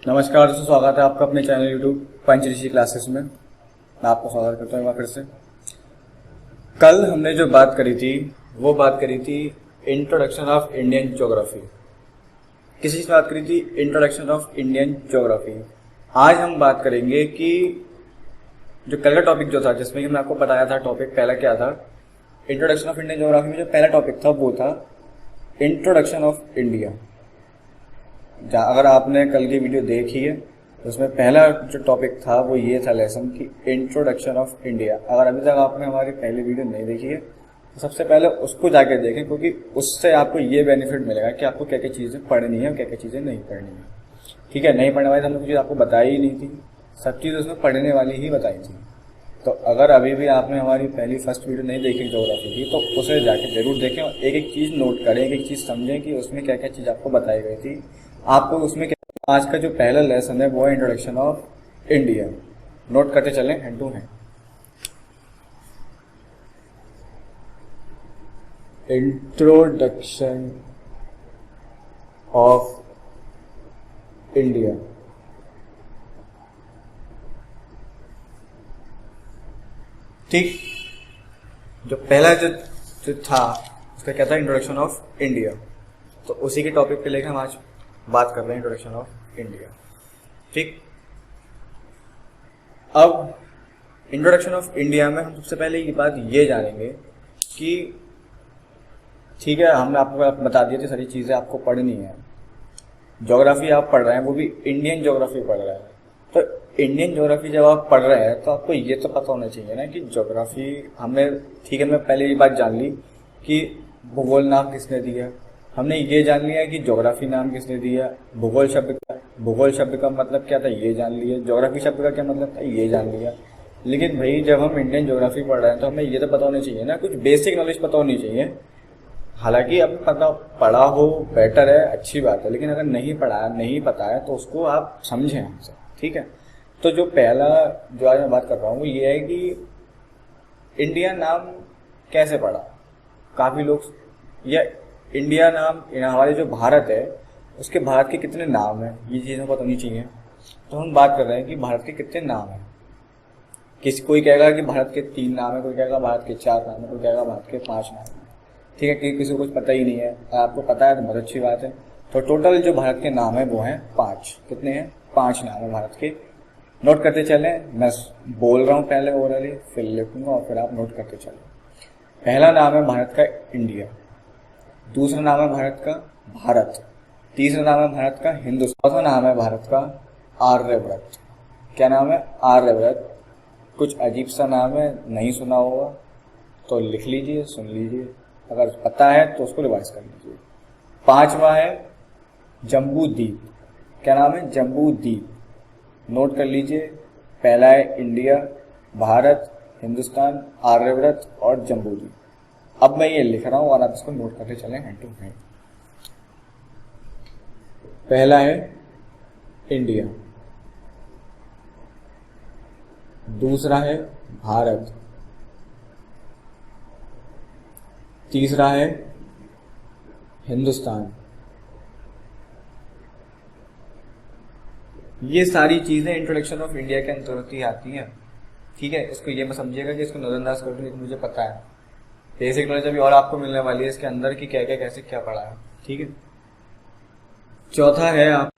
नमस्कार दोस्तों, स्वागत है आपका अपने चैनल यूट्यूब पंचऋषि क्लासेस में। मैं आपको स्वागत करता हूँ फिर से। कल हमने जो बात करी थी वो बात करी थी इंट्रोडक्शन ऑफ इंडियन ज्योग्राफी। किसी से बात करी थी? Introduction of Indian geography. आज हम बात करेंगे कि जो कल का टॉपिक जो था, जिसमें कि मैं आपको बताया था टॉपिक पहला क्या था। इंट्रोडक्शन ऑफ इंडियन ज्योग्राफी में जो पहला टॉपिक था वो था इंट्रोडक्शन ऑफ इंडिया। अगर आपने कल की वीडियो देखी है तो उसमें पहला जो टॉपिक था वो ये था लेसन की इंट्रोडक्शन ऑफ इंडिया। अगर अभी तक आपने हमारी पहली वीडियो नहीं देखी है तो सबसे पहले उसको जाके देखें, क्योंकि उससे आपको ये बेनिफिट मिलेगा कि आपको क्या क्या चीज़ें पढ़नी है और क्या क्या चीज़ें नहीं पढ़नी है। ठीक है, नहीं पढ़ने वाली हमने कुछ चीज़ आपको बताई ही नहीं थी, सब चीज़ उसमें पढ़ने वाली ही बताई थी। तो अगर अभी भी आपने हमारी पहली फर्स्ट वीडियो नहीं देखी ज्योग्राफी की तो उसे जाके जरूर देखें और एक एक चीज़ नोट करें, एक एक चीज़ समझें कि उसमें क्या क्या चीज़ आपको बताई गई थी। आपको उसमें क्या, आज का जो पहला लेसन है वो है इंट्रोडक्शन ऑफ इंडिया। नोट करते चलें hand to hand. Introduction of India. ठीक, जो पहला जो था उसका क्या था? Introduction of India. तो उसी के टॉपिक पे लेकर हम आज बात कर रहे हैं, इंट्रोडक्शन ऑफ इंडिया। ठीक, अब इंट्रोडक्शन ऑफ इंडिया में हम सबसे पहले ये बात ये जानेंगे कि ठीक है, हमने आपको बता दिया थी सारी चीज़ें आपको पढ़नी है। ज्योग्राफी आप पढ़ रहे हैं, वो भी इंडियन ज्योग्राफी पढ़ रहे हैं। तो इंडियन ज्योग्राफी जब आप पढ़ रहे हैं तो आपको ये तो पता होना चाहिए ना कि ज्योग्राफी हमने, ठीक है, मैं पहले ये बात जान ली कि भूगोल नाम किसने दिया। हमने ये जान लिया कि ज्योग्राफी नाम किसने दिया। भूगोल शब्द का मतलब क्या था ये जान लिया। ज्योग्राफी शब्द का क्या मतलब था ये जान लिया। लेकिन भाई जब हम इंडियन ज्योग्राफी पढ़ रहे हैं तो हमें ये तो पता होनी चाहिए ना, कुछ बेसिक नॉलेज पता होनी चाहिए। हालांकि अब पढ़ा हो बेटर है, अच्छी बात है, लेकिन अगर नहीं पता है तो उसको आप समझें हमसे। ठीक है, तो जो पहला जो आज मैं बात कर रहा हूँ वो ये है कि इंडिया नाम कैसे पड़ा। काफ़ी लोग, या इंडिया नाम, हमारे जो भारत है उसके भारत के कितने नाम हैं ये चीज़ें पता होनी चाहिए। तो हम बात कर रहे हैं कि भारत के कितने नाम हैं। कोई कहेगा कि भारत के 3 नाम है, कोई कहेगा भारत के 4 नाम है, कोई कहेगा भारत के 5 नाम है। ठीक है, कि किसी को कुछ पता ही नहीं है। आपको पता है तो बहुत अच्छी बात है। तो टोटल जो भारत के नाम है वो हैं 5। कितने हैं? 5 नाम है भारत के। नोट करते चलें, मैं बोल रहा हूँ पहले ओरली, फिर लिखूंगा और फिर आप नोट करते चलें। पहला नाम है भारत का इंडिया, दूसरा नाम है भारत का भारत, तीसरा नाम है भारत का हिंदुस्तान, चौथा नाम है भारत का आर्यव्रत। क्या नाम है? आर्यव्रत। कुछ अजीब सा नाम है, नहीं सुना होगा तो लिख लीजिए, सुन लीजिए, अगर पता है तो उसको रिवाइज कर लीजिए। 5वां है जम्बू द्वीप। क्या नाम है? जम्बू द्वीप। नोट कर लीजिए, पहला है इंडिया, भारत, हिंदुस्तान, आर्यव्रत और जम्बू द्वीप। अब मैं ये लिख रहा हूं और आप इसको नोट करते चलें हैंड टू हैंड। पहला है इंडिया, दूसरा है भारत, तीसरा है हिंदुस्तान। ये सारी चीजें इंट्रोडक्शन ऑफ इंडिया के अंतर्गत ही आती हैं। ठीक है, इसको ये मत समझिएगा कि इसको नजरअंदाज कर दूं, मुझे पता है। बेसिक नॉलेज अभी और आपको मिलने वाली है इसके अंदर की क्या क्या कैसे क्या पढ़ा है। ठीक है, चौथा है आप,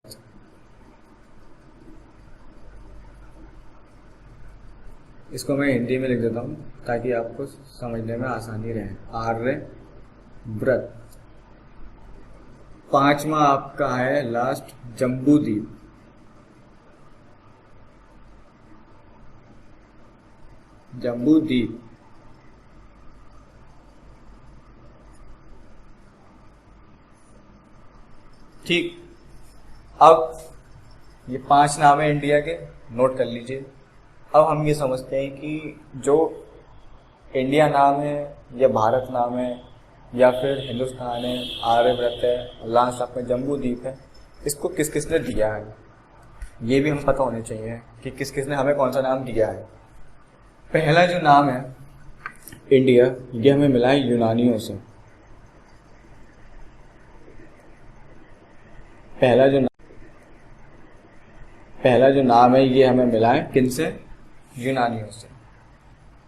इसको मैं हिंदी में लिख देता हूं ताकि आपको समझने में आसानी रहे। आर्यव्रत। 5वां आपका है लास्ट जम्बू द्वीप। जम्बू द्वीप। ठीक, अब ये 5 नाम है इंडिया के, नोट कर लीजिए। अब हम ये समझते हैं कि जो इंडिया नाम है या भारत नाम है या फिर हिंदुस्तान है, आर्यव्रत है, लास्ट आपका जम्बू द्वीप है, इसको किस किसने दिया है ये भी हमें पता होने चाहिए कि किस किसने हमें कौन सा नाम दिया है। पहला जो नाम है इंडिया, ये हमें मिला है यूनानियों से। पहला जो पहला जो नाम है ये हमें मिला है किनसे? यूनानियों से।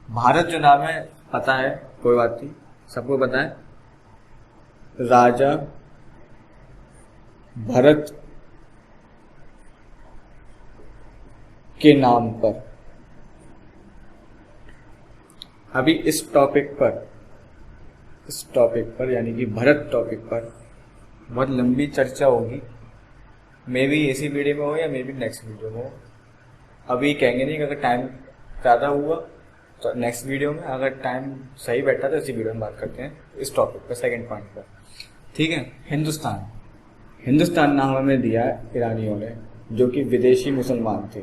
भारत जो नाम है पता है, कोई बात नहीं, सबको पता है, राजा भरत के नाम पर। अभी इस टॉपिक पर यानी कि भरत टॉपिक पर बहुत लंबी चर्चा होगी, मे बी इसी वीडियो में हो या मे बी नेक्स्ट वीडियो में हो। अभी कहेंगे नहीं, अगर टाइम ज़्यादा हुआ तो नेक्स्ट वीडियो में, अगर टाइम सही बैठा तो इसी वीडियो में बात करते हैं इस टॉपिक पर, सेकंड पॉइंट पर। ठीक है। हिंदुस्तान नाम हमें दिया है ईरानियों ने, जो कि विदेशी मुसलमान थे।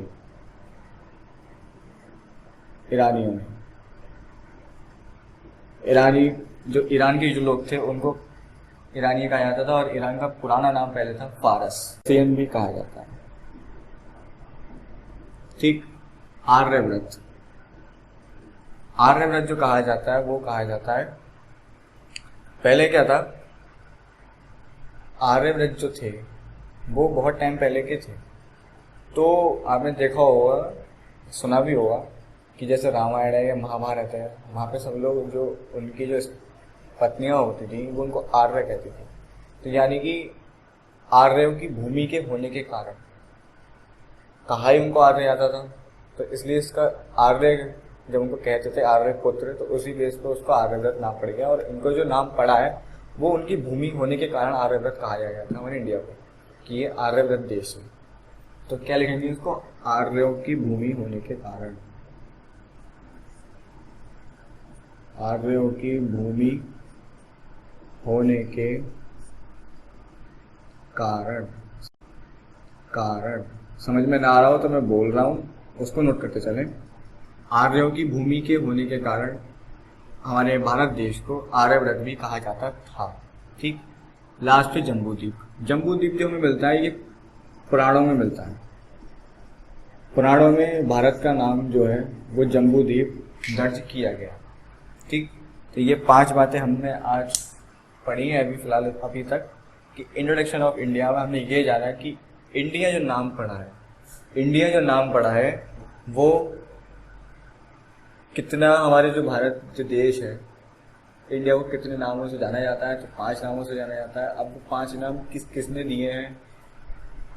ईरानियों ने, ईरान के जो लोग थे उनको ईरानी कहा जाता था, और ईरान का पुराना नाम पहले था फारस, सीन भी कहा जाता है। ठीक। आर्यव्रत जो कहा जाता है वो कहा जाता है, पहले क्या था, आर्यव्रत जो थे वो बहुत टाइम पहले के थे। तो आपने देखा होगा, सुना भी होगा कि जैसे रामायण है या महाभारत है, वहाँ पे सब लोग जो उनकी जो पत्नियां होती थी वो उनको आर्य कहती थी। तो यानी कि आर्यों की भूमि के होने के कारण कहा ही उनको आर्य आता था, तो इसलिए इसका आर्य, जब उनको कहते थे आर्य पुत्र, तो उसी बेस पर उसको आर्यव्रत नाम पड़ गया। और इनको जो नाम पड़ा है वो उनकी भूमि होने के कारण आर्यव्रत कहा गया था हमारे इंडिया को, कि ये आर्यव्रत देश है। तो क्या लिखेंगे इसको? आर्यों की भूमि होने के कारण, आर्यों की भूमि होने के कारण समझ में ना आ रहा हो तो मैं बोल रहा हूँ, उसको नोट करते चलें। आर्यों की भूमि के होने के कारण हमारे भारत देश को आर्यव्रत भी कहा जाता था। ठीक। लास्ट पे जम्बूद्वीप जो हमें मिलता है ये पुराणों में मिलता है। पुराणों में भारत का नाम जो है वो जम्बूद्वीप दर्ज किया गया। ठीक। तो ये 5 बातें हमने आज पढ़ी है अभी तक, कि इंट्रोडक्शन ऑफ इंडिया में हमने ये जाना कि इंडिया जो नाम पड़ा है वो कितना, हमारे जो भारत जो देश है, इंडिया को कितने नामों से जाना जाता है? तो 5 नामों से जाना जाता है। अब वो 5 नाम किसने दिए हैं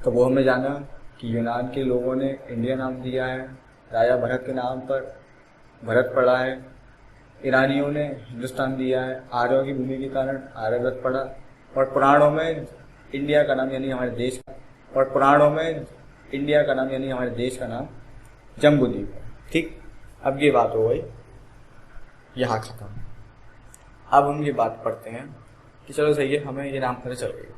तो वो हमें जाना कि यूनान के लोगों ने इंडिया नाम दिया है, राजा भरत के नाम पर भरत पड़ा है। ईरानियों ने हिंदुस्तान दिया है, आर्यों की भूमि के कारण आर्यव्रत पड़ा। और पुराणों में इंडिया का नाम यानी हमारे देश का नाम जम्बूद्वीप है। ठीक। अब ये बात हो गई यहाँ खत्म। अब हम ये बात पढ़ते हैं कि चलो सही है, हमें ये नाम पता चल गया।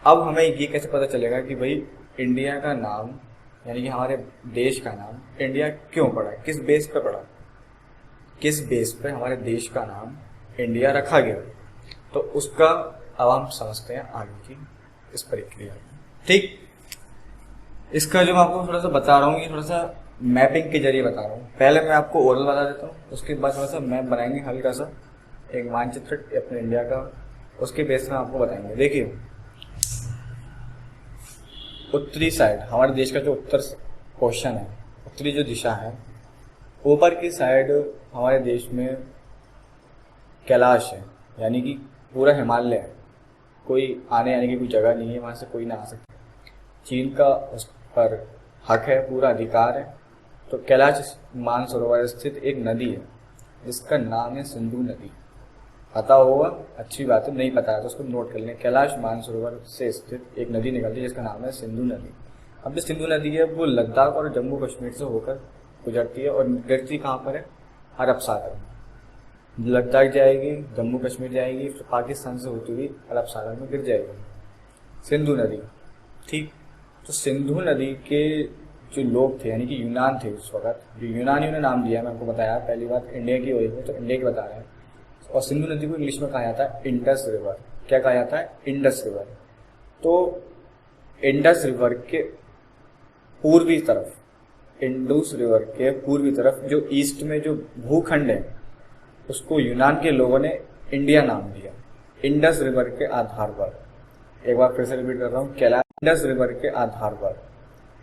अब हमें ये कैसे पता चलेगा कि भाई इंडिया का नाम यानी कि हमारे देश का नाम इंडिया क्यों पड़ा, किस बेस पे पड़ा, किस बेस पे हमारे देश का नाम इंडिया रखा गया? तो उसका अब हम समझते हैं आगे की इस प्रक्रिया। ठीक। इसका जो मैं आपको थोड़ा सा बता रहा हूँ, ये थोड़ा सा मैपिंग के जरिए बता रहा हूँ। पहले मैं आपको ओरल बता देता हूँ, उसके बाद थोड़ा सा मैप बनाएंगे, हल्का सा एक मानचित्र अपने इंडिया का, उसके बेस में आपको बताएंगे। देखिए, उत्तरी साइड हमारे देश का जो उत्तर पोर्शन है, उत्तरी जो दिशा है, ऊपर की साइड हमारे देश में कैलाश है, यानी कि पूरा हिमालय है, कोई आने आने की कोई जगह नहीं है, वहाँ से कोई ना आ सकता। चीन का उस पर हक है, पूरा अधिकार है। तो कैलाश मानसरोवर स्थित एक नदी है जिसका नाम है सिंधु नदी। पता होगा, अच्छी बात है, नहीं पता है तो उसको नोट कर लें। कैलाश मानसरोवर से स्थित एक नदी निकलती है जिसका नाम है सिंधु नदी। अब जो सिंधु नदी है वो लद्दाख और जम्मू कश्मीर से होकर गुजरती है और गिरती कहाँ पर है? अरब सागर में। लद्दाख जाएगी, जम्मू कश्मीर जाएगी, फिर पाकिस्तान से होती हुई अरब सागर में गिर जाएगी सिंधु नदी। ठीक। तो सिंधु नदी के जो लोग थे यानी कि यूनान थे उस वक्त, जो यूनानियों ने नाम दिया, मैं आपको बताया पहली बात इंडिया की हुई है तो इंडिया की बता रहे हैं। और सिंधु नदी को इंग्लिश में कहा जाता है इंडस रिवर। क्या कहा जाता है? Indus river. तो इंडस रिवर के पूर्वी तरफ, इंडस रिवर के पूर्वी तरफ जो ईस्ट में जो भूखंड है उसको यूनान के लोगों ने इंडिया नाम दिया, इंडस रिवर के आधार पर। एक बार फिर से रिपीट कर रहा हूँ, कैलाश इंडस रिवर के आधार पर।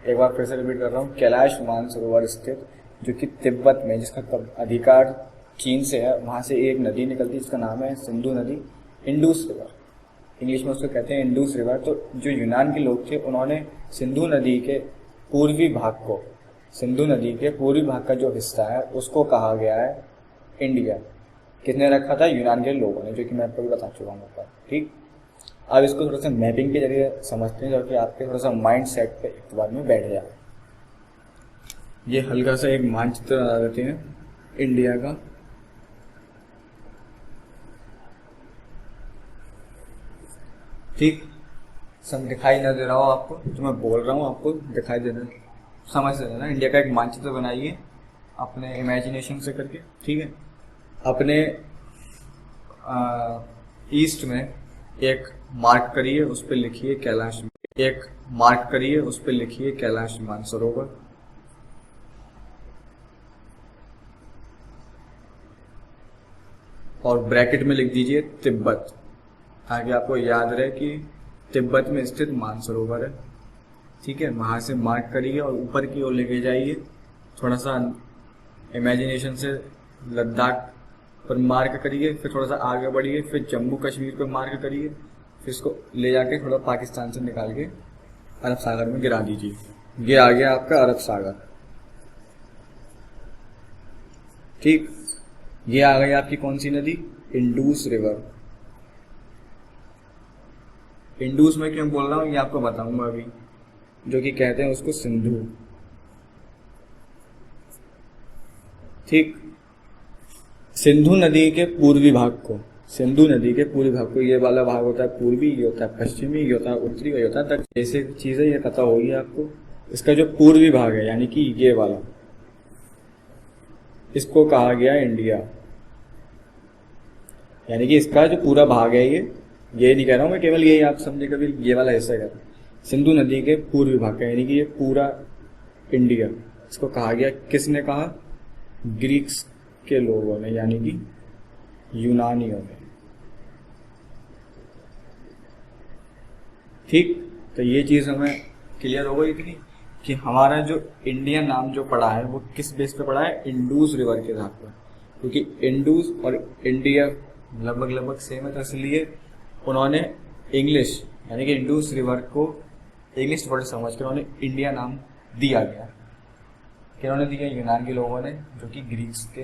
एक बार फिर से रिपीट कर रहा हूँ, कैलाश मानसरोवर स्थित, जो कि तिब्बत में, जिसका अधिकार चीन से है, वहाँ से एक नदी निकलती है जिसका नाम है सिंधु नदी, इंडस रिवर, इंग्लिश में उसको कहते हैं इंडस रिवर। तो जो यूनान के लोग थे उन्होंने सिंधु नदी के पूर्वी भाग को, सिंधु नदी के पूर्वी भाग का जो हिस्सा है उसको कहा गया है इंडिया। किसने रखा था? यूनान के लोगों ने, जो कि मैं आपको भी बता चुका हूँ ऊपर। ठीक, अब इसको थोड़ा सा मैपिंग के जरिए समझते हैं, जो कि आपके थोड़ा सा माइंड सेट पे एक बार में बैठ जाए। ये हल्का सा एक मानचित्र बना देते हैं इंडिया का। ठीक, सब दिखाई ना दे रहा हो आपको, जो मैं बोल रहा हूँ आपको दिखाई दे रहा है, समझ से ना। इंडिया का एक मानचित्र बनाइए अपने इमेजिनेशन से करके। ठीक है, अपने ईस्ट में एक मार्क करिए, उस पर लिखिए कैलाश, एक मार्क करिए, उस पर लिखिए कैलाश मानसरोवर। और ब्रैकेट में लिख दीजिए तिब्बत, ताकि आपको याद रहे कि तिब्बत में स्थित मानसरोवर है। ठीक है, वहां से मार्क करिए और ऊपर की ओर लेके जाइए, थोड़ा सा इमेजिनेशन से लद्दाख पर मार्क करिए, फिर थोड़ा सा आगे बढ़िए, फिर जम्मू कश्मीर पर मार्क करिए, फिर इसको ले जाके थोड़ा पाकिस्तान से निकाल के अरब सागर में गिरा दीजिए। ये आ गया आपका अरब सागर। ठीक, ये आ गई आपकी कौन सी नदी? Indus river. इंडस में क्यों बोल रहा हूँ ये आपको बताऊंगा अभी, जो कि कहते हैं उसको सिंधु। ठीक, सिंधु नदी के पूर्वी भाग को, सिंधु नदी के पूर्वी भाग को, ये वाला भाग होता है पूर्वी, ये होता है पश्चिमी, ये होता है उत्तरी, ये होता है दक्षिण। ऐसे चीजें ये पता होगी आपको। इसका जो पूर्वी भाग है, यानी कि ये वाला, इसको कहा गया इंडिया। यानी कि इसका जो पूरा भाग है, ये नहीं कह रहा हूं मैं केवल यही आप समझे, कभी ये वाला हिस्सा कह रहा हूं, सिंधु नदी के पूर्वी भाग का, यानी कि ये पूरा इंडिया, इसको कहा गया। किसने कहा? ग्रीक्स के लोगों ने, यानी कि यूनानियों ने। ठीक, तो ये चीज हमें क्लियर हो गई इतनी कि हमारा जो इंडिया नाम जो पड़ा है वो किस बेस पे पड़ा है? इंडस रिवर के आधार पर, क्योंकि इंडस और इंडिया लगभग सेम है, तो इसलिए उन्होंने इंग्लिश, यानी कि इंडस रिवर को इंग्लिश वर्ड समझ कर उन्होंने इंडिया नाम दिया गया। किन्होंने दिया? यूनान के लोगों ने, जो कि ग्रीक्स के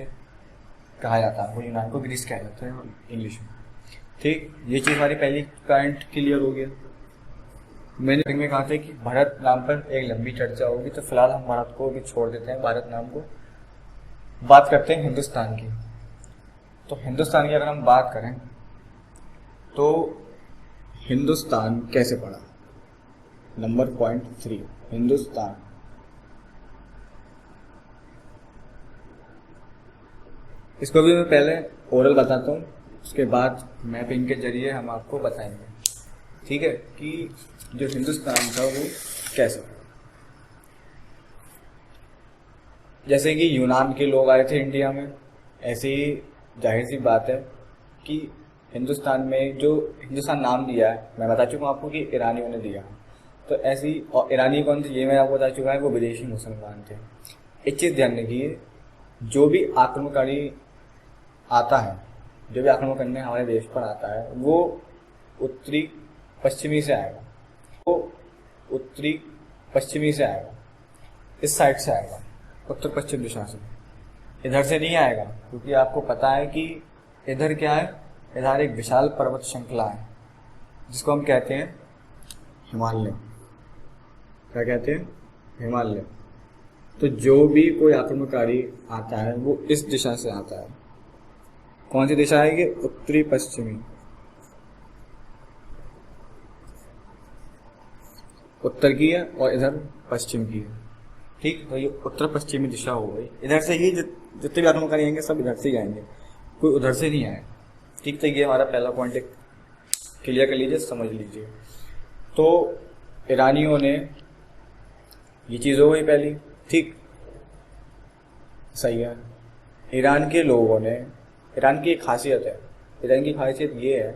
कहा जाता है, वो यूनान को ग्रीस कहा जाता है इंग्लिश में। ठीक, ये चीज हमारी पहली पॉइंट क्लियर हो गया। मैंने में कहा था कि भारत नाम पर एक लंबी चर्चा होगी, तो फिलहाल हम भारत को भी छोड़ देते हैं, भारत नाम को, बात करते हैं हिंदुस्तान की। तो हिंदुस्तान की अगर हम बात करें तो हिंदुस्तान कैसे पड़ा? Number point 3, Hindustan. इसको भी मैं पहले ओरल बताता हूँ, उसके बाद मैपिंग के जरिए हम आपको बताएंगे। ठीक है, कि जो हिंदुस्तान था वो कैसे, जैसे कि यूनान के लोग आए थे इंडिया में, ऐसे ही जाहिर सी बात है कि हिंदुस्तान में जो हिंदुस्तान नाम दिया है, मैं बता चुका हूँ आपको कि ईरानियों ने दिया। तो ऐसी, और ईरानी कौन थे ये मैं आपको बता चुका है, वो विदेशी मुसलमान थे। एक चीज़ ध्यान रखिए, जो भी आक्रमणकारी आता है, जो भी आक्रमण करने हमारे देश पर आता है, वो उत्तरी पश्चिमी से आएगा, वो उत्तरी पश्चिमी से आएगा, इस साइड से आएगा, उत्तर पश्चिम दिशा से, इधर से नहीं आएगा। क्योंकि आपको पता है कि इधर क्या है, इधर एक विशाल पर्वत श्रृंखला है जिसको हम कहते हैं हिमालय। क्या कहते हैं? हिमालय। तो जो भी कोई आक्रमणकारी आता है वो इस दिशा से आता है। कौन सी दिशा है ये? उत्तरी पश्चिमी। उत्तर की है और इधर पश्चिम की है। ठीक, तो ये उत्तर पश्चिमी दिशा हो गई। इधर से ही जितने भी आक्रमणकारी आएंगे सब इधर से ही आएंगे, कोई उधर से नहीं आएगा। ठीक, तो ये हमारा पहला पॉइंट एक क्लियर कर लीजिए, समझ लीजिए। तो ईरानियों ने, ये चीज़ हो गई पहली। ठीक, सही है। ईरान के लोगों ने, ईरान की एक खासियत है, ईरान की खासियत ये है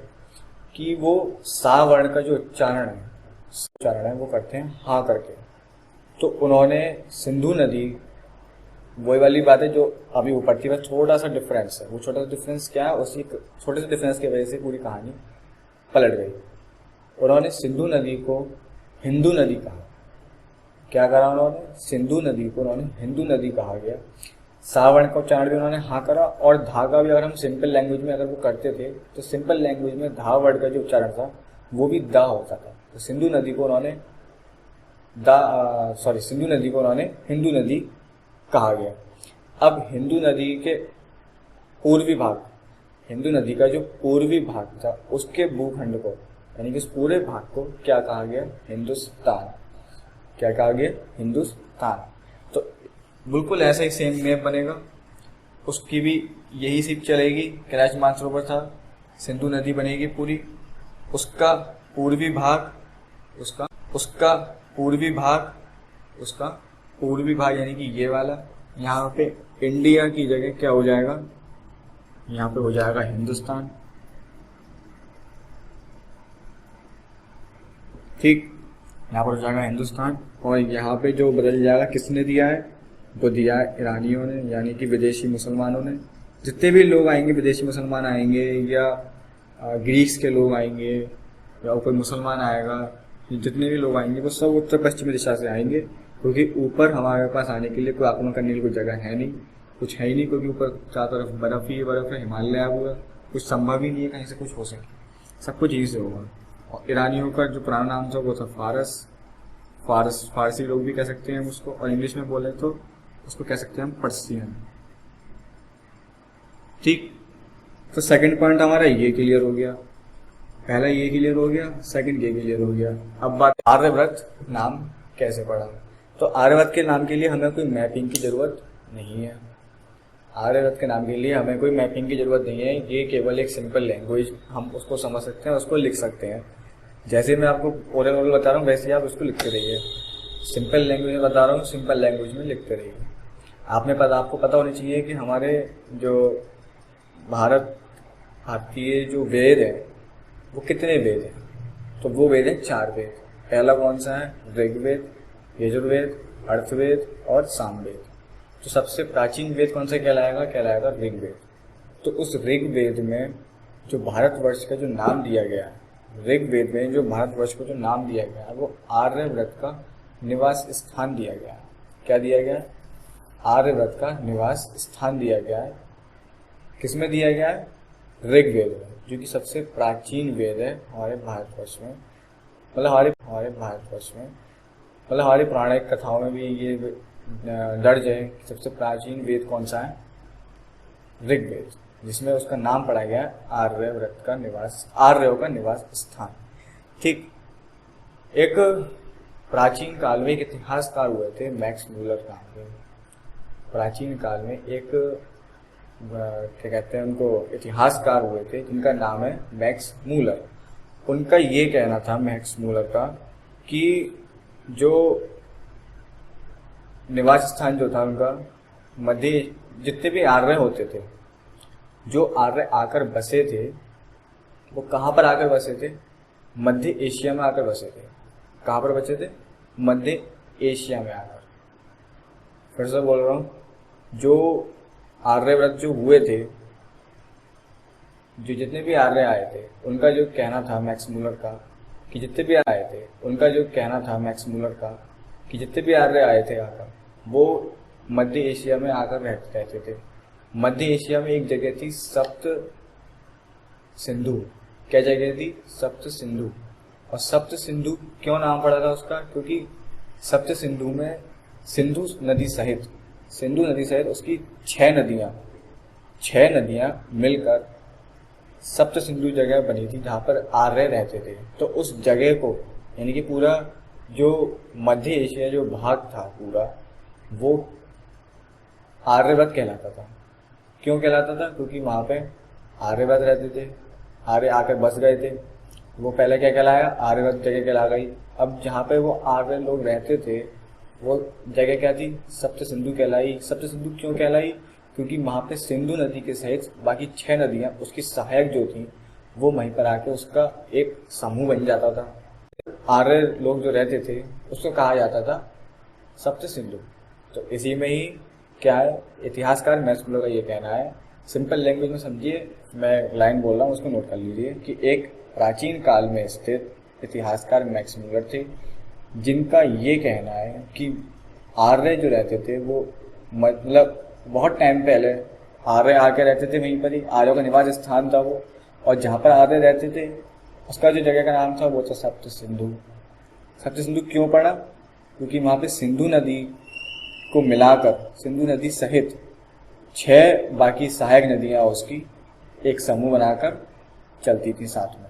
कि वो सा वर्ण का जो उच्चारण है वो करते हैं हाँ करके। तो उन्होंने सिंधु नदी, वही वाली बात है जो अभी ऊपर थी, बस छोटा सा डिफरेंस है। वो छोटा सा डिफरेंस क्या है, उसी छोटे से डिफरेंस की वजह से पूरी कहानी पलट गई। उन्होंने सिंधु नदी को हिंदू नदी कहा। क्या करा उन्होंने? सिंधु नदी को उन्होंने हिंदू नदी कहा गया। सावर्ण का उच्चारण भी उन्होंने हाँ करा, और धा का भी अगर हम सिंपल लैंग्वेज में अगर वो करते थे तो सिंपल लैंग्वेज में धा वर्ड का जो उच्चारण था वो भी दा होता था। तो सिंधु नदी को उन्होंने सिंधु नदी को उन्होंने हिंदू नदी कहा गया। अब हिंदू नदी के पूर्वी भाग, हिंदू नदी का जो पूर्वी भाग था उसके भूखंड को, यानी कि उस पूरे भाग को क्या कहा गया? हिंदुस्तान। क्या कहा गया? हिंदुस्तान। तो बिल्कुल ऐसा ही सेम मैप बनेगा, उसकी भी यही सिर्फ चलेगी। कैलाश मानसरोवर था, सिंधु नदी बनेगी पूरी, उसका पूर्वी भाग, उसका पूर्वी भाग यानी कि ये वाला, यहाँ पे इंडिया की जगह क्या हो जाएगा? यहाँ पे हो जाएगा हिंदुस्तान। ठीक, यहाँ पर हो जाएगा हिंदुस्तान। और यहाँ पे जो बदल जाएगा किसने दिया है? वो दिया है ईरानियों ने, यानी कि विदेशी मुसलमानों ने। जितने भी लोग आएंगे, विदेशी मुसलमान आएंगे या ग्रीक्स के लोग आएंगे या कोई मुसलमान आएगा, जितने भी लोग आएंगे वो सब उत्तर पश्चिमी दिशा से आएंगे, क्योंकि ऊपर हमारे पास आने के लिए कोई आक्रमण करने की कोई जगह है नहीं, कुछ है ही नहीं, क्योंकि ऊपर चारों तरफ बर्फ ही बर्फ है, हिमालय आया हुआ, कुछ संभव ही नहीं है कहीं से कुछ हो सके, सब कुछ यहीं से होगा। और ईरानियों का जो पुराना नाम था वो था फारसी लोग भी कह सकते हैं उसको, और इंग्लिश में बोले तो उसको कह सकते हैं हम पर्सियन। ठीक, तो सेकंड पॉइंट हमारा ये क्लियर हो गया, पहला ये क्लियर हो गया, सेकंड ये क्लियर हो गया। अब बात आर्यव्रत नाम कैसे पड़ा। तो आर्यव्रत के नाम के लिए हमें कोई मैपिंग की जरूरत नहीं है। आर्यव्रत के नाम के लिए हमें कोई मैपिंग की जरूरत नहीं है, ये केवल एक सिंपल लैंग्वेज, हम उसको समझ सकते हैं, उसको लिख सकते हैं। जैसे मैं आपको ओरल बता रहा हूँ वैसे आप उसको लिखते रहिए। सिंपल लैंग्वेज में बता रहा हूँ, सिंपल लैंग्वेज में लिखते रहिए। आपको पता होनी चाहिए कि हमारे जो भारतीय जो वेद है वो कितने वेद हैं। तो वो वेद है 4 वेद। पहला कौन सा है? ऋग्वेद, यजुर्वेद, अर्थवेद और सामवेद। तो सबसे प्राचीन वेद कौन सा कहलाएगा ऋग्वेद। तो उस ऋग्वेद में जो भारतवर्ष का जो नाम दिया गया है, ऋग्वेद में जो भारतवर्ष को जो नाम दिया गया है वो आर्यव्रत का निवास स्थान दिया गया है। क्या दिया गया है? आर्यव्रत का निवास स्थान दिया गया है। किसमें दिया गया है? ऋग्वेद में, जो कि सबसे प्राचीन वेद है हमारे भारतवर्ष में। मतलब हमारी पौराणिक कथाओं में भी ये दर्ज है कि सबसे प्राचीन वेद कौन सा है? ऋग्वेद, जिसमें उसका नाम पड़ा गया आर्यों का निवास स्थान। ठीक, एक प्राचीन काल में एक इतिहासकार हुए थे, मैक्स मूलर नाम के। प्राचीन काल में एक क्या कहते हैं उनको, इतिहासकार हुए थे जिनका नाम है मैक्स मूलर। उनका ये कहना था, मैक्स मूलर का, कि जो निवास स्थान जो था उनका, मध्य जितने भी आर्य होते थे, जो आर्य आकर बसे थे, वो कहाँ पर आकर बसे थे? मध्य एशिया में आकर बसे थे। कहाँ पर बसे थे? मध्य एशिया में आकर। फिर से बोल रहा हूँ, जो आर्यव्रत जो हुए थे, जो जितने भी आर्य आए थे, उनका जो कहना था मैक्स मूलर का कि जितने भी आर्य आए थे आकर, वो मध्य एशिया में आकर रहते थे। मध्य एशिया में एक जगह थी सप्त सिंधु। क्या जगह थी? सप्त सिंधु। और सप्त सिंधु क्यों नाम पड़ा था उसका? क्योंकि सप्त सिंधु में सिंधु नदी सहित उसकी 6 नदियां मिलकर सप्त सिंधु जगह बनी थी, जहां पर आर्य रहते थे। तो उस जगह को, यानी कि पूरा जो मध्य एशिया जो भाग था पूरा, वो आर्यव्रत कहलाता था। क्यों कहलाता था? क्योंकि वहां पे आर्यव्रत रहते थे, आर्य आकर बस गए थे। वो पहले क्या कहलाया? आर्यव्रत जगह कहला गई। अब जहाँ पे वो आर्य लोग रहते थे वो जगह क्या थी? सप्त सिंधु कहलाई। सप्त सिंधु क्यों कहलाई? क्योंकि वहां पे सिंधु नदी के सहित बाकी 6 नदियां उसकी सहायक जो थी वो वहीं पर आके उसका एक समूह बन जाता था। आर्य लोग जो रहते थे उसको कहा जाता था सप्त सिंधु। तो इसी में ही क्या है, इतिहासकार मैक्सवेल का ये कहना है, सिंपल लैंग्वेज में समझिए, मैं लाइन बोल रहा हूँ उसको नोट कर लीजिए, कि एक प्राचीन काल में स्थित इतिहासकार मैक्सवेल थे, जिनका ये कहना है कि आर्य जो रहते थे वो मतलब बहुत टाइम पहले आर्य आके रहते थे, वहीं पर ही आर्यों का निवास स्थान था वो, और जहाँ पर आर्य रहते थे उसका जो जगह का नाम था वो था सप्त सिंधु। सप्त सिंधु क्यों पड़ा? क्योंकि वहाँ पे सिंधु नदी को मिलाकर, सिंधु नदी सहित 6 बाकी सहायक नदियाँ उसकी एक समूह बनाकर चलती थी साथ में।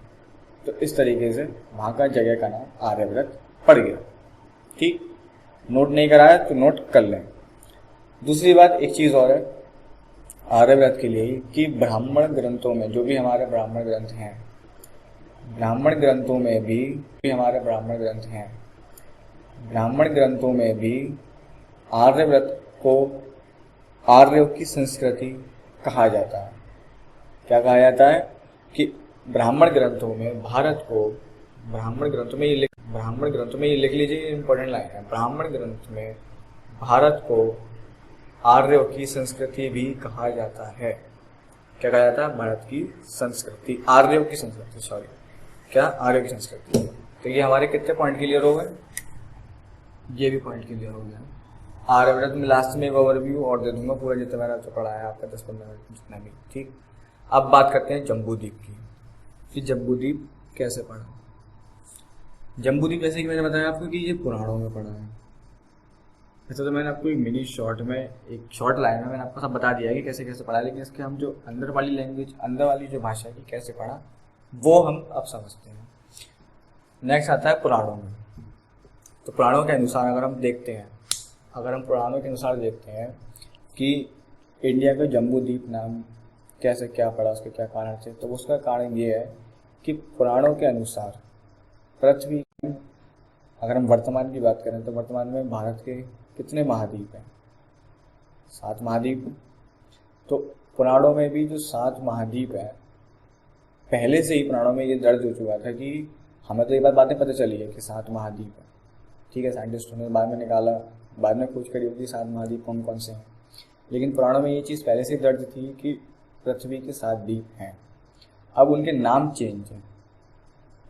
तो इस तरीके से वहाँ का जगह का नाम आर्यव्रत पड़ गया। ठीक, नोट नहीं कराया तो नोट कर लें। दूसरी बात एक चीज़ और है आर्यव्रत के लिए कि ब्राह्मण ग्रंथों में, जो भी हमारे ब्राह्मण ग्रंथ हैं, ब्राह्मण ग्रंथों में भी हमारे ब्राह्मण ग्रंथ हैं, ब्राह्मण ग्रंथों में भी आर्यव्रत को आर्यों की संस्कृति कहा जाता है। क्या कहा जाता है? कि ब्राह्मण ग्रंथों में भारत को, ब्राह्मण ग्रंथों में ये लिख लीजिए, इंपॉर्टेंट लाइन है, ब्राह्मण ग्रंथ में भारत को आर्यों की संस्कृति भी कहा जाता है। क्या कहा जाता है? भारत की संस्कृति, आर्यों की संस्कृति, सॉरी, क्या? आर्यों की संस्कृति। तो ये हमारे कितने पॉइंट क्लियर हो गए? ये भी पॉइंट क्लियर हो गया। आर्यव्रत में लास्ट में एक ओवरव्यू और दे दूंगा, पूरा जितना मैंने तो पढ़ा है आपका 10-15 मिनट जितना भी। ठीक, अब बात करते हैं जम्बूद्वीप की, कि जम्बूद्वीप कैसे पढ़ा। जम्बूद्वीप जैसे कि मैंने बताया आपको कि ये पुराणों में पढ़ा है। वैसे तो मैंने आपको एक मिनी शॉर्ट में, एक शॉर्ट लाइन में मैंने आपको सब बता दिया है कि कैसे कैसे पढ़ा, लेकिन इसके हम जो अंदर वाली लैंग्वेज, अंदर वाली जो भाषा है कि कैसे पढ़ा, वो हम अब समझते हैं। नेक्स्ट आता है पुराणों में। तो पुराणों के अनुसार अगर हम देखते हैं, अगर हम पुराणों के अनुसार देखते हैं कि इंडिया का जम्बूद्वीप नाम कैसे क्या पड़ा, उसके क्या कारण थे, तो उसका कारण ये है कि पुराणों के अनुसार पृथ्वी, अगर हम वर्तमान की बात करें तो वर्तमान में भारत के कितने महाद्वीप हैं? 7 महाद्वीप। तो पुराणों में भी जो 7 महाद्वीप हैं, पहले से ही पुराणों में ये दर्ज हो चुका था कि हमें तो ये बातें पता चली है कि 7 महाद्वीप है। ठीक है, साइंटिस्टों ने बाद में निकाला, बाद में खोज करी होगी 7 महाद्वीप कौन कौन से हैं, लेकिन पुराणों में ये चीज़ पहले से दर्ज थी कि पृथ्वी के 7 द्वीप हैं। अब उनके नाम चेंज हैं।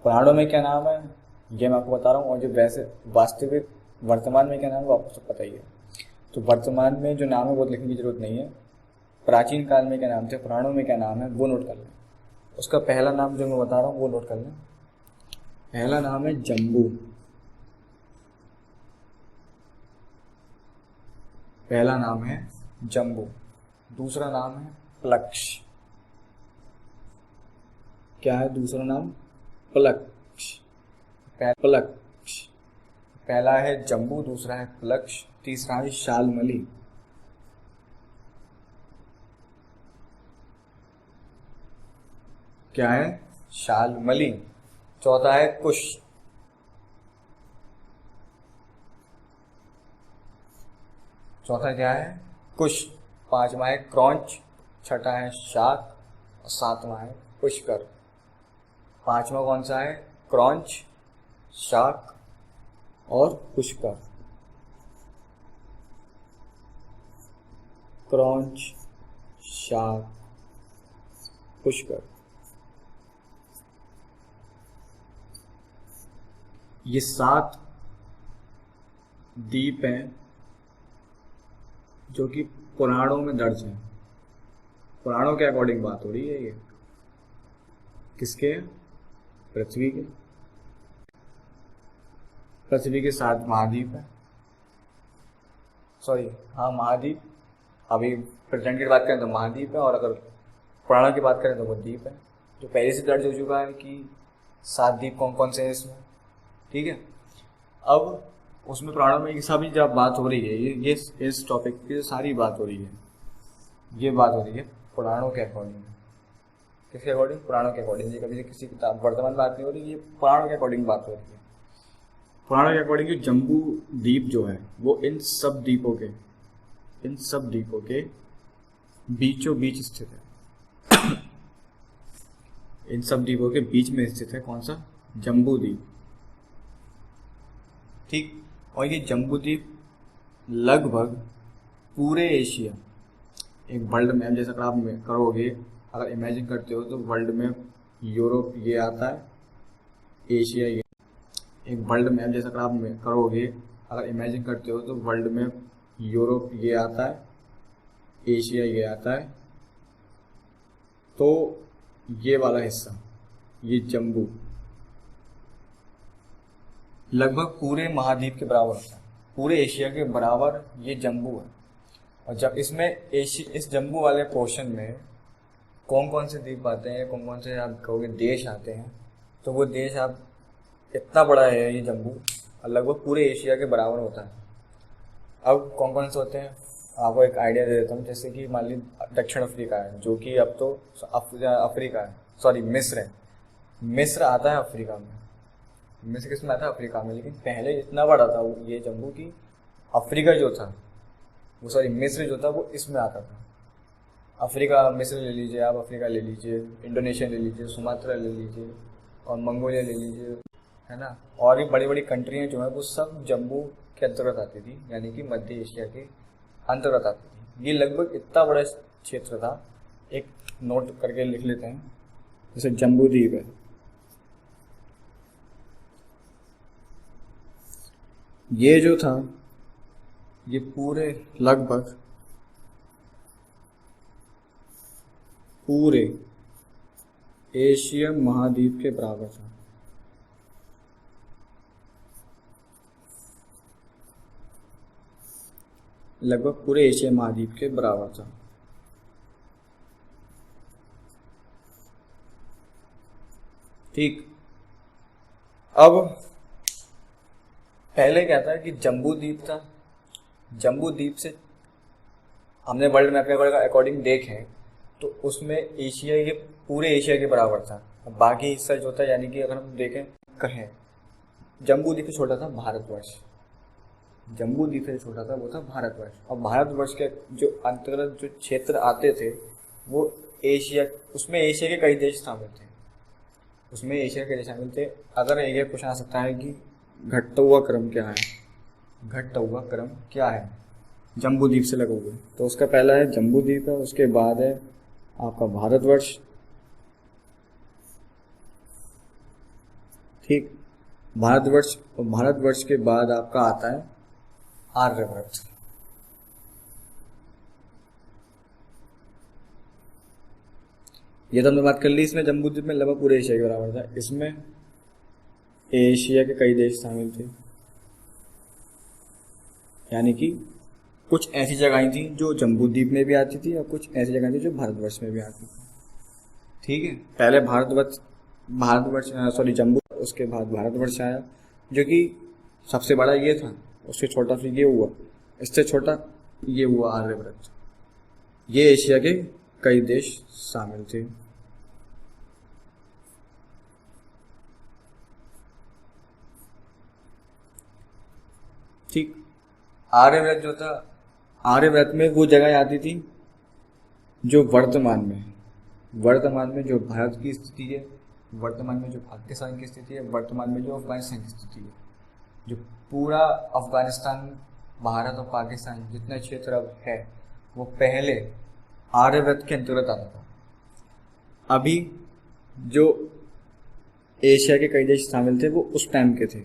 पुराणों में क्या नाम है ये मैं आपको बता रहा हूँ, और जो वैसे वास्तविक वर्तमान में क्या नाम है वो आपको सब पता ही है। तो वर्तमान में जो नाम है वो लिखने की जरूरत नहीं है, प्राचीन काल में क्या नाम थे, पुराणों में क्या नाम है वो नोट कर लें। उसका पहला नाम जो मैं बता रहा हूँ वो नोट कर लें। पहला नाम है जम्बू, पहला नाम है जम्बू। दूसरा नाम है प्लक्ष। क्या है दूसरा नाम? प्लक्ष। प्लक्ष, पहला है जम्बू, दूसरा है प्लक्ष, तीसरा है शालमली। क्या है? शालमली। चौथा है कुश। चौथा क्या है? कुश। पांचवा है क्रौंच, छठा है शाक, और सातवां है पुष्कर। पांचवा कौन सा है? क्रौंच, शाक और पुष्कर। क्रौंच, शाक, पुष्कर, ये 7 द्वीप हैं जो कि पुराणों में दर्ज हैं। पुराणों के अकॉर्डिंग बात हो रही है, ये किसके? पृथ्वी के। पृथ्वी के 7 महाद्वीप हैं, सॉरी हाँ महाद्वीप। अभी प्रेजेंट की बात करें तो महाद्वीप है, और अगर पुराणों की बात करें तो वो द्वीप है, जो पहले से दर्ज हो चुका है कि 7 द्वीप कौन कौन से हैं इसमें। ठीक है, अब उसमें पुराणों में सभी जब बात हो रही है, ये इस टॉपिक की सारी बात हो रही है, ये बात हो रही है पुराणों के अकॉर्डिंग। किसके अकॉर्डिंग? पुराणों के अकॉर्डिंग। ये कभी से किसी किताब वर्तमान बात नहीं हो रही, ये पुराणों के अकॉर्डिंग बात हो रही है। पुराणों के अकॉर्डिंग जम्बू द्वीप जो है वो इन सब द्वीपों के बीचों बीच स्थित है। इन सब द्वीपों के बीच में स्थित है कौन सा? जम्बू द्वीप। ठीक, और ये जम्बू द्वीप लगभग पूरे एशिया, एक वर्ल्ड मैप जैसा अगर आप करोगे, अगर इमेजिन करते हो तो वर्ल्ड में यूरोप ये आता है, एशिया ये, एक वर्ल्ड मैप जैसा अगर आप करोगे, अगर इमेजिन करते हो तो वर्ल्ड में यूरोप ये आता है, एशिया ये आता है, तो ये वाला हिस्सा, ये जम्बू लगभग पूरे महाद्वीप के बराबर होता है, पूरे एशिया के बराबर ये जम्बू है। और जब इसमें इस जम्बू वाले पोर्शन में कौन कौन से द्वीप आते हैं, कौन कौन से आप कहोगे देश आते हैं, तो वो देश आप इतना बड़ा है ये जम्बू, और लगभग पूरे एशिया के बराबर होता है। अब कौन कौन से होते हैं आपको एक आइडिया दे देता हूँ। जैसे कि मान लीजिए दक्षिण अफ्रीका है, जो कि अब तो अफ्रीका है, सॉरी मिस्र है। मिस्र आता है अफ्रीका में, मिस्र किस में आता है, अफ्रीका में। लेकिन पहले इतना बड़ा था ये जम्बू की अफ्रीका जो था वो, सॉरी मिस्र जो था वो इसमें आता था। अफ्रीका, मिस्र ले लीजिए आप, अफ्रीका ले लीजिए, इंडोनेशिया ले लीजिए, सुमात्रा ले लीजिए, और मंगोलिया ले लीजिए, है ना। और भी बड़ी बड़ी कंट्रियाँ जो है वो सब जम्बू के अंतर्गत आती थी, यानी कि मध्य एशिया के अंतर्गत आती थी। ये लगभग इतना बड़ा क्षेत्र था, एक नोट करके लिख लेते हैं। जैसे जम्बू द्वीप है, ये जो था ये पूरे लगभग पूरे एशिया महाद्वीप के बराबर था। लगभग पूरे एशिया महाद्वीप के बराबर था। ठीक, अब पहले क्या था कि जम्बू द्वीप था। जम्बू द्वीप से हमने वर्ल्ड मैप के अकॉर्डिंग देखें तो उसमें एशिया के, पूरे एशिया के बराबर था। अब बाकी हिस्सा जो था, यानी कि अगर हम देखें कहें, जम्बू द्वीप से छोटा था भारतवर्ष, जम्बू द्वीप से छोटा था वो था भारतवर्ष। और भारतवर्ष के जो अंतर्गत जो क्षेत्र आते थे वो एशिया, उसमें एशिया के कई देश शामिल थे, उसमें एशिया के देश शामिल थे। अगर ये क्वेश्चन आ सकता है कि घटता हुआ क्रम क्या है, घटता हुआ क्रम क्या है जम्बू द्वीप से लगे हुए, तो उसका पहला है जम्बू द्वीप है, उसके बाद है आपका भारतवर्ष। ठीक, भारतवर्ष, और भारतवर्ष के बाद आपका आता है आर्यभट्ट। ये तो हमने बात कर ली, इसमें जम्बू द्वीप में लगभग पूरे एशिया के बराबर था। इसमें एशिया के कई देश शामिल थे, यानी कि कुछ ऐसी जगहें थी जो जम्बू द्वीप में भी आती थी और कुछ ऐसी जगह थी जो भारतवर्ष में भी आती थी। ठीक है, पहले भारतवर्ष सॉरी जम्बू, उसके बाद भारतवर्ष आया, जो कि सबसे बड़ा ये था। उससे छोटा फिर ये हुआ, इससे छोटा ये हुआ आर्यभट्ट। ये एशिया के कई देश शामिल थे। ठीक, आर्यव्रत जो था, आर्यव्रत में वो जगह आती थी जो वर्तमान में जो भारत की स्थिति है, वर्तमान में जो पाकिस्तान की स्थिति है, वर्तमान में जो अफगानिस्तान की स्थिति है, जो पूरा अफगानिस्तान, भारत और पाकिस्तान जितना क्षेत्र अब है वो पहले आर्यव्रत के अंतर्गत आता था। अभी जो एशिया के कई देश शामिल थे वो उस टाइम के थे।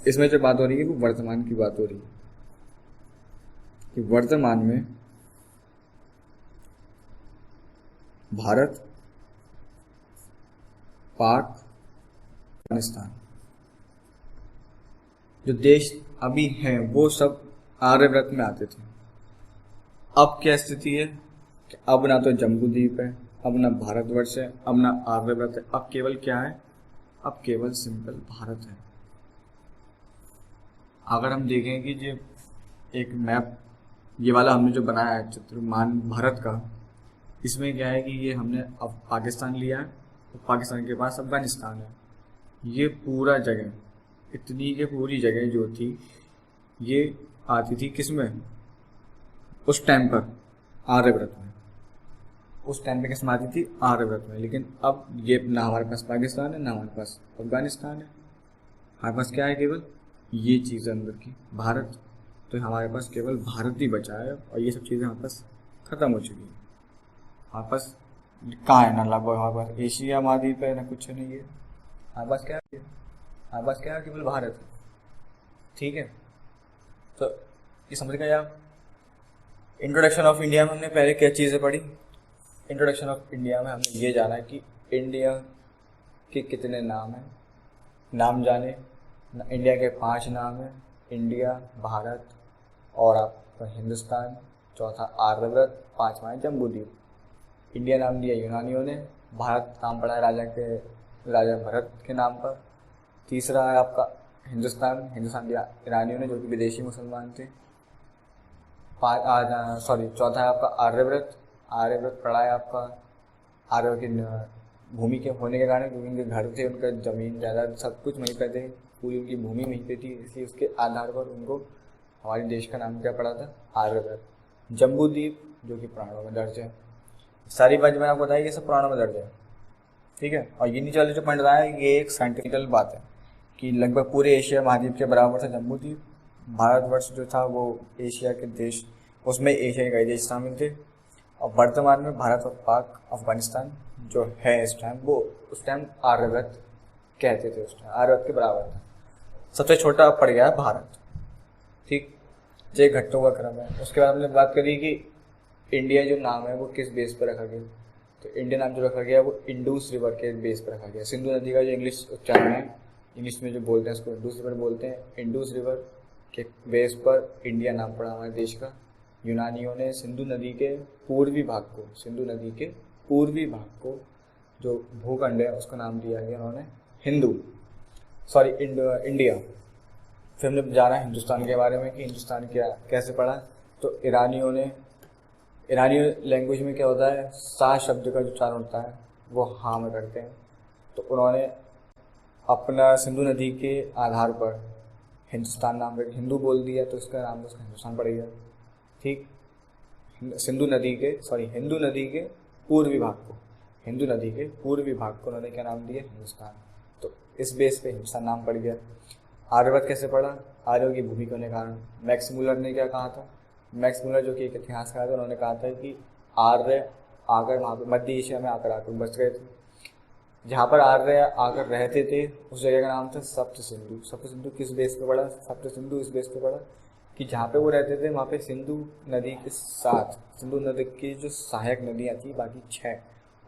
इसमें जो बात हो रही है वो वर्तमान की बात हो रही है कि वर्तमान में भारत, पाक, अफगानिस्तान जो देश अभी हैं वो सब आर्यव्रत में आते थे। अब क्या स्थिति है कि अब ना तो जम्बू द्वीप है, अब ना भारतवर्ष है, अब ना आर्यव्रत है, अब केवल क्या है, अब केवल सिंपल भारत है। अगर हम देखें कि जो एक मैप ये वाला हमने जो बनाया है चित्रमान भारत का, इसमें क्या है कि ये हमने अब पाकिस्तान लिया है, तो पाकिस्तान के पास अफगानिस्तान है। ये पूरा जगह, इतनी के पूरी जगह जो थी ये आती थी किसमें, उस टाइम पर आर्यव्रत में, उस टाइम पे किस में आती थी, आर्यव्रत में। लेकिन अब ये ना हमारे पास पाकिस्तान है ना हमारे पास अफगानिस्तान है, हमारे पास क्या है, केवल ये चीज़ अंदर की भारत, तो हमारे पास केवल भारत ही बचा है और ये सब चीज़ें हमारे पास ख़त्म हो चुकी हैं। हमारे पास कहाँ है ना, लगभग हमारे पास एशिया महाद्वीप है ना, कुछ नहीं है हमारे पास। क्या है हमारे पास? क्या है? केवल भारत है। ठीक है, तो ये समझ गए आप। इंट्रोडक्शन ऑफ इंडिया में हमने पहले क्या चीज़ें पढ़ी? इंट्रोडक्शन ऑफ इंडिया में हमने ये जाना कि इंडिया के कितने नाम हैं, नाम जाने। इंडिया के 5 नाम हैं, इंडिया, भारत और आपका हिंदुस्तान, चौथा आर्यव्रत, 5वां है जम्बूद्वीप। इंडिया नाम दिया यूनानियों ने, भारत नाम पड़ा है राजा भरत के नाम पर। तीसरा है आपका हिंदुस्तान दिया ईरानियों ने, जो कि विदेशी मुसलमान थे। चौथा है आपका आर्यव्रत पड़ा है आपका आर्य की भूमि के होने के कारण, क्योंकि उनके घर थे, उनका ज़मीन जायदाद सब कुछ वहीं पर थे, पूरी उनकी भूमि वहीं पे थी, इसलिए उसके आधार पर उनको हमारे देश का नाम क्या पड़ा था? आर्यव्रत। जम्बूद्वीप जो कि पुराणों में दर्ज है। सारी बात मैंने आपको बताई, ये सब पुराणों में दर्ज है। ठीक है, और ये नीचे वाले जो पॉइंट रहा है ये एक साइंटिफिकल बात है कि लगभग पूरे एशिया महाद्वीप के बराबर था जम्बूद्वीप। भारतवर्ष जो था वो एशिया के देश, उसमें एशिया के कई देश शामिल थे। और वर्तमान में भारत और पाक अफगानिस्तान जो है इस टाइम, वो उस टाइम आर्यव्रत कहते थे, उस टाइम आर्यव्रत के बराबर था। सबसे छोटा अब पड़ गया है भारत। ठीक, ये घट्टों का क्रम है। उसके बाद हमने बात करी कि इंडिया जो नाम है वो किस बेस पर रखा गया। तो इंडिया नाम जो रखा गया वो इंडस रिवर के बेस पर रखा गया। सिंधु नदी का जो इंग्लिश उच्चारण है, इंग्लिश में जो बोलते हैं उसको इंडस रिवर बोलते हैं। इंडस रिवर के बेस पर इंडिया नाम पड़ा हमारे देश का। यूनानियों ने सिंधु नदी के पूर्वी भाग को जो भूखंड है उसका नाम दिया गया उन्होंने इंडिया। फिर हमने जाना हिंदुस्तान के बारे में कि हिंदुस्तान क्या कैसे पड़ा। तो ईरानी लैंग्वेज में क्या होता है, सा शब्द का जो उच्चारण होता है वो हाँ में करते हैं। तो उन्होंने अपना सिंधु नदी के आधार पर हिंदुस्तान नाम रख, हिंदू बोल दिया तो उसका नाम उसका हिंदुस्तान पड़ गया। ठीक, हिंदू नदी के पूर्वी भाग को उन्होंने क्या नाम दिया? हिंदुस्तान। तो इस बेस पे हिंदुस्तान नाम पड़ गया। आर्यव्रत कैसे पड़ा? आर्यों की भूमि के होने के कारण। मैक्स मुलर ने क्या कहा था? मैक्स मुलर जो कि एक इतिहासकार था, उन्होंने कहा था कि आर्य आकर वहाँ पर मध्य एशिया में आकर बच गए थे। जहाँ पर आर्य आकर रहते थे उस जगह का नाम था सप्त सिंधु। किस बेस पे पड़ा? सप्त सिंधु इस बेस पे पड़ा कि जहाँ पे वो रहते थे वहाँ पे सिंधु नदी की जो सहायक नदियाँ थी बाकी 6,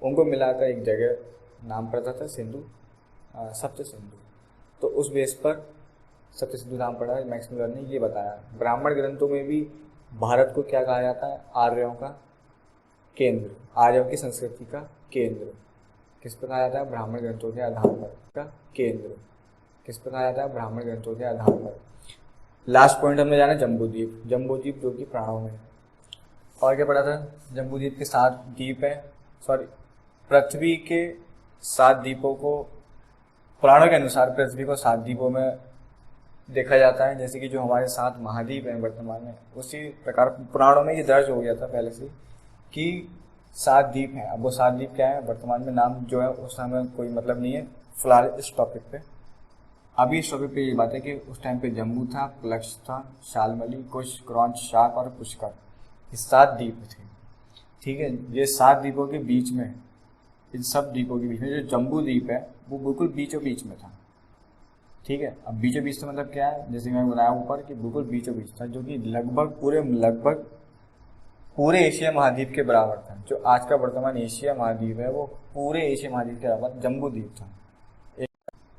उनको मिलाकर एक जगह नाम पड़ता था सप्त सिंधु। तो उस बेस पर सप्त सिंधु नाम पड़ा है। मैक्स मुलर ने ये बताया। ब्राह्मण ग्रंथों में भी भारत को क्या कहा जाता है? आर्यों का केंद्र, आर्यों की संस्कृति का केंद्र। किस पर कहा जाता है? ब्राह्मण ग्रंथों के आधार पर का केंद्र। किस पर कहा जाता है? ब्राह्मण ग्रंथों के आधार पर। लास्ट पॉइंट हमने जाना जम्बूद्वीप जो कि प्राणों में। और क्या पढ़ा था? जम्बूद्वीप के 7 द्वीप है। पृथ्वी के 7 द्वीपों को पुराणों के अनुसार पृथ्वी को 7 द्वीपों में देखा जाता है। जैसे कि जो हमारे 7 महाद्वीप हैं वर्तमान में, उसी प्रकार पुराणों में ये दर्ज हो गया था पहले से कि 7 द्वीप हैं। अब वो 7 द्वीप क्या है वर्तमान में नाम जो है उसका हमें कोई मतलब नहीं है फिलहाल इस टॉपिक पे। अभी इस टॉपिक पे ये बात है कि उस टाइम पे जम्मू था, प्लक्ष था, शालमली, कुश, क्रौंच, शाक और पुष्कर, ये 7 द्वीप थे। ठीक है, ये 7 द्वीपों के बीच में, इन सब द्वीपों के बीच में जो जम्बू द्वीप है वो बिल्कुल बीचों बीच में था। ठीक है, अब बीचों बीच से मतलब क्या है, जैसे मैंने बताया ऊपर कि बिल्कुल बीचों बीच था, जो कि लगभग पूरे एशिया महाद्वीप के बराबर था। जो आज का वर्तमान एशिया महाद्वीप है वो पूरे एशिया महाद्वीप के बराबर जम्बू द्वीप था।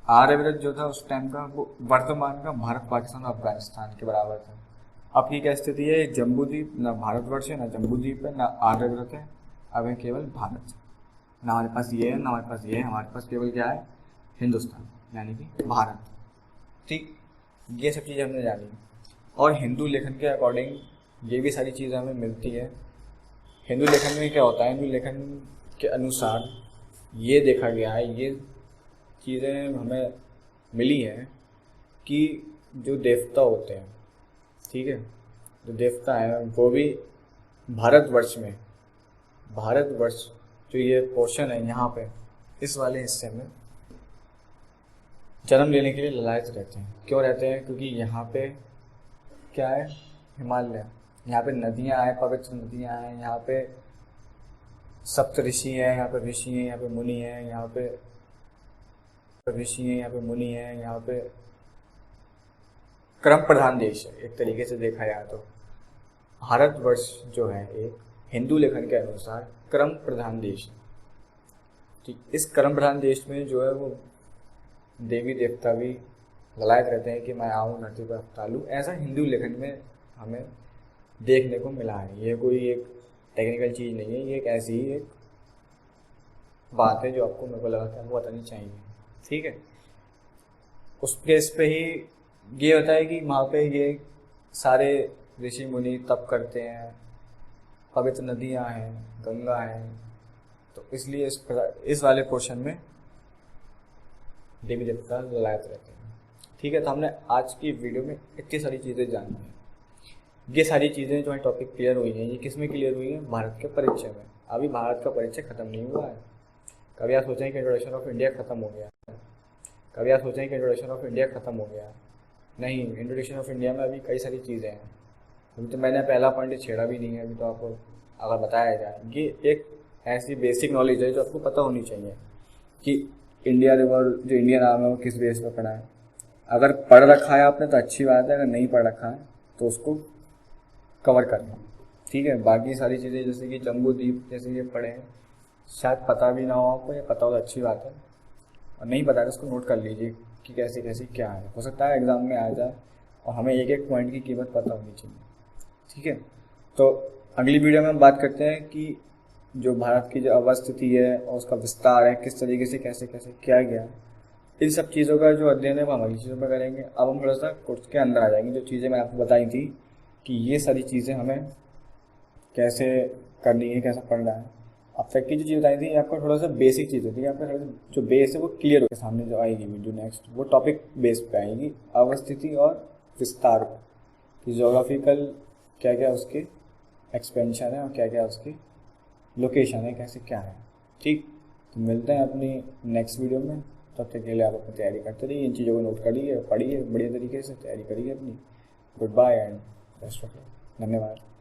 आर्यव्रत जो था उस टाइम का वो वर्तमान का भारत, पाकिस्तान और अफगानिस्तान के बराबर था। अब की क्या स्थिति है? जम्बूद्वीप ना भारतवर्ष है, ना जम्बूद्वीप है, ना आर्यव्रत है, अब है केवल भारत। ना हमारे पास ये है, ना हमारे पास ये है, हमारे पास केवल क्या है? हिंदुस्तान, यानी कि भारत। ठीक, ये सब चीज़ें हमने जानी। और हिंदू लेखन के अकॉर्डिंग ये भी सारी चीज़ें हमें मिलती है। हिंदू लेखन में क्या होता है? हिंदू लेखन के अनुसार ये देखा गया है, ये चीज़ें हमें मिली हैं कि जो देवता होते हैं, ठीक है, जो देवता हैं वो भी भारतवर्ष जो ये पोर्शन है यहाँ पे इस वाले हिस्से में जन्म लेने के लिए ललायत रहते हैं। क्यों रहते हैं? क्योंकि यहाँ पे क्या है, हिमालय, यहाँ पे नदियाँ हैं, पवित्र नदियाँ हैं, यहाँ पे सप्त ऋषि हैं, यहाँ पे ऋषि हैं, यहाँ पे मुनि हैं, यहाँ पे ऋषि हैं, यहाँ पे मुनि हैं, यहाँ पे क्रम प्रधान देश है एक तरीके से देखा जाए तो। भारतवर्ष जो है एक हिंदू लेखन के अनुसार क्रम प्रधान देश है। ठीक, इस क्रम प्रधान देश में जो है वो देवी देवता भी ललायत रहते हैं कि मैं आऊँ धरती पर अवतार, ऐसा हिंदू लेखन में हमें देखने को मिला है। ये कोई एक टेक्निकल चीज़ नहीं है, ये एक ऐसी ही एक बात है जो आपको मेरे को लगा था वो बतानी चाहिए। ठीक है, उस प्लेस पे ही ये होता है कि वहाँ पे ये सारे ऋषि मुनि तप करते हैं, पवित्र नदियाँ हैं, गंगा है, तो इसलिए इस वाले पोर्शन में देवी देवता ललायत रहते हैं। ठीक है, तो हमने आज की वीडियो में इतनी सारी चीज़ें जानी हैं। ये सारी चीज़ें जो है टॉपिक क्लियर हुई हैं, ये किस में क्लियर हुई हैं? भारत के परिचय में। अभी भारत का परिचय ख़त्म नहीं हुआ है। कभी आप सोचें कि इंट्रोडक्शन ऑफ इंडिया ख़त्म हो गया, कभी आप सोचें कि इंट्रोडक्शन ऑफ इंडिया ख़त्म हो गया, नहीं, इंट्रोडक्शन ऑफ इंडिया में अभी कई सारी चीज़ें हैं। अभी तो मैंने पहला पॉइंट छेड़ा भी नहीं है, अभी तो आपको अगर बताया जाए, ये एक ऐसी बेसिक नॉलेज है जो आपको पता होनी चाहिए कि इंडिया रिवर जो इंडिया नाम है वो किस बेस पर पढ़ा है। अगर पढ़ रखा है आपने तो अच्छी बात है, अगर नहीं पढ़ रखा है तो उसको कवर करना। ठीक है, बाकी सारी चीज़ें जैसे कि जम्बू द्वीप जैसे ये पढ़े हैं, शायद पता भी ना हो आपको, या पता हो तो अच्छी बात है, और नहीं पता है तो उसको नोट कर लीजिए कि कैसे कैसे क्या है। हो सकता है एग्ज़ाम में आ जाए और हमें एक एक पॉइंट की कीमत पता होनी चाहिए। ठीक है, तो अगली वीडियो में हम बात करते हैं कि जो भारत की जो अवस्थिति है और उसका विस्तार है, किस तरीके से कैसे कैसे किया गया, इन सब चीज़ों का जो अध्ययन है वो हम अगली चीज़ों में करेंगे। अब हम थोड़ा सा कोर्स के अंदर आ जाएंगे, जो चीज़ें मैंने आपको बताई थी कि ये सारी चीज़ें हमें कैसे करनी है, कैसा पढ़ना है। अब तक की जो चीज़ बताई थी आपको थोड़ा सा बेसिक चीज़ होती है, आपका थोड़ा सा जो बेस है वो क्लियर हो, सामने जो आएगी वीडियो नेक्स्ट वो टॉपिक बेस पे आएगी, अवस्थिति और विस्तार पर, कि जोग्राफिकल क्या क्या उसके एक्सपेंशन है और क्या क्या उसकी लोकेशन है, कैसे क्या है। ठीक, तो मिलते हैं अपनी नेक्स्ट वीडियो में। तब तक के लिए आप अपनी तैयारी करते रहिए, इन चीज़ों को नोट करिए, पढ़िए बढ़िया तरीके से, तैयारी करिए अपनी। Good bye and best of luck. धन्यवाद।